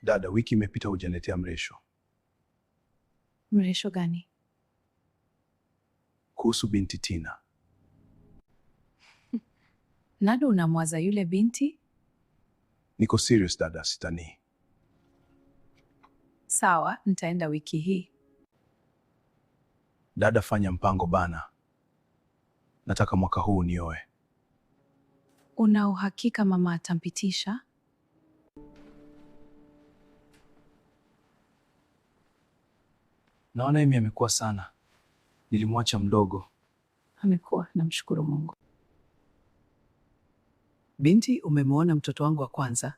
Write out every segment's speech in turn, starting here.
Dada, wiki imepita hujaniletea mresho. Mresho gani? Kuhusu binti Tina. Nado, unamwaza yule binti? Niko serious dada, sitanii. Sawa, nitaenda wiki hii. Dada, fanya mpango bana. Nataka mwaka huu nioe. Una uhakika mama atampitisha? Naona Emi amekuwa sana. Nilimwacha mdogo. Amekuwa, namshukuru Mungu. Binti, umemwona mtoto wangu wa kwanza?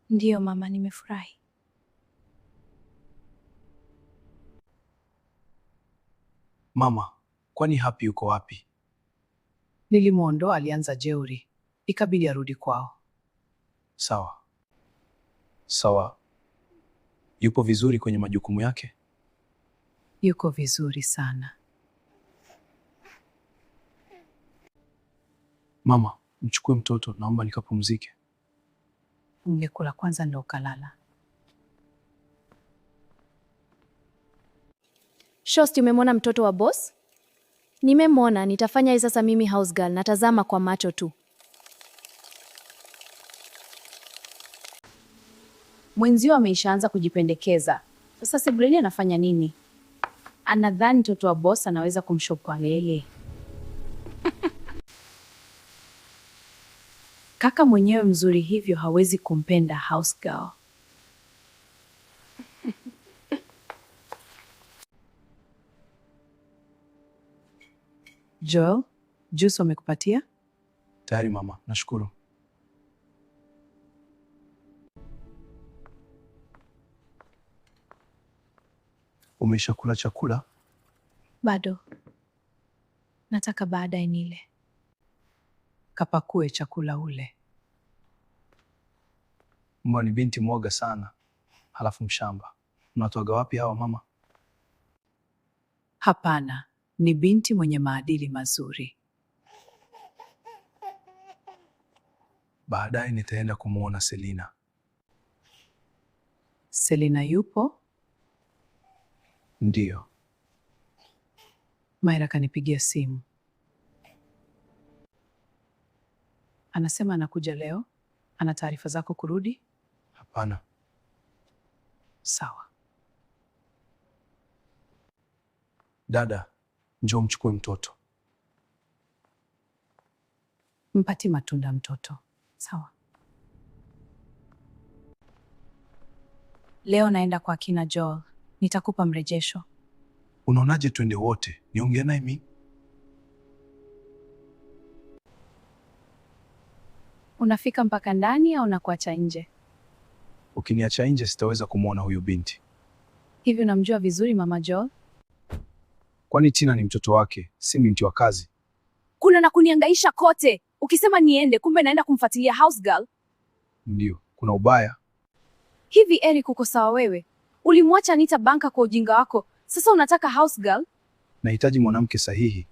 Ndiyo mama, nimefurahi. Mama, kwani Happy yuko wapi? Nilimwondoa, alianza jeuri, ikabidi arudi kwao. Sawa. Sawa. Yupo vizuri kwenye majukumu yake? Yuko vizuri sana. Mama, mchukue mtoto, naomba nikapumzike. Ungekula kwanza ndio ukalala. Shosti, umemwona mtoto wa boss? Nimemwona, nitafanya hii sasa mimi house girl, natazama kwa macho tu. Mwenzio ameishaanza kujipendekeza. Sasa sebuleni anafanya nini? Anadhani mtoto wa boss anaweza kumshopa yeye. Kaka mwenyewe mzuri hivyo hawezi kumpenda house girl. Joel, juice wamekupatia? Tayari mama, nashukuru. Umeshakula chakula? Bado. Nataka baadaye nile. Kapakue chakula ule. Mbona ni binti mwoga sana. Halafu mshamba. Unatoaga wapi hawa mama? Hapana, ni binti mwenye maadili mazuri. Baadaye nitaenda kumuona Selina. Selina yupo? Ndiyo. Maira kanipigia simu. Anasema anakuja leo. Ana taarifa zako kurudi? Hapana. Sawa. Dada, njoo mchukue mtoto. Mpati matunda mtoto. Sawa. Leo naenda kwa kina Joel. Nitakupa mrejesho. Unaonaje twende wote? Niongee naye mimi? Unafika mpaka ndani au nakuacha nje? Ukiniacha nje sitaweza kumwona huyu binti. Hivi unamjua vizuri mama Joel? Kwani Tina ni mtoto wake, si binti wa kazi? Kuna na kuniangaisha kote. Ukisema niende, kumbe naenda kumfuatilia house girl. Ndio, kuna ubaya. Hivi Eric, uko sawa wewe? Ulimwacha Anita banka kwa ujinga wako. Sasa unataka house girl? Nahitaji mwanamke sahihi.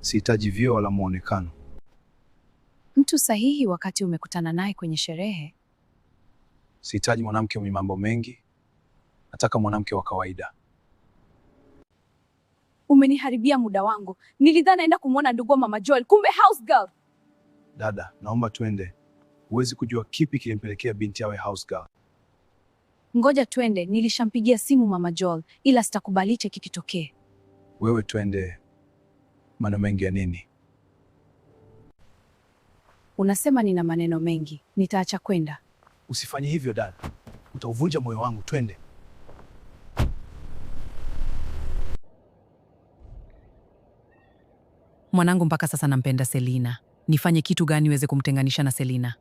Sihitaji vyeo wala muonekano. Mtu sahihi wakati umekutana naye kwenye sherehe. Sihitaji mwanamke mwenye mambo mengi. Nataka mwanamke wa kawaida. Umeniharibia muda wangu. Nilidhani naenda kumwona ndugu wa mama Joel, kumbe house girl. Dada, naomba twende. Huwezi kujua kipi kilimpelekea binti yawe house girl. Ngoja twende, nilishampigia simu mama Joel, ila sitakubaliche kikitokee. Wewe twende. Maneno mengi ya nini? Unasema nina maneno mengi, nitaacha kwenda. Usifanye hivyo dada. Utauvunja moyo wangu, twende. Mwanangu mpaka sasa nampenda Selina. Nifanye kitu gani niweze kumtenganisha na Selina?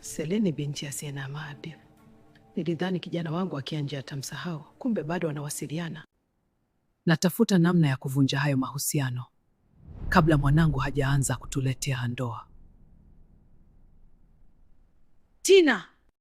Selina ni binti asiye na maadili. Nilidhani kijana wangu akiwa nje atamsahau, kumbe bado wanawasiliana. Natafuta namna ya kuvunja hayo mahusiano kabla mwanangu hajaanza kutuletea ndoa. Tina!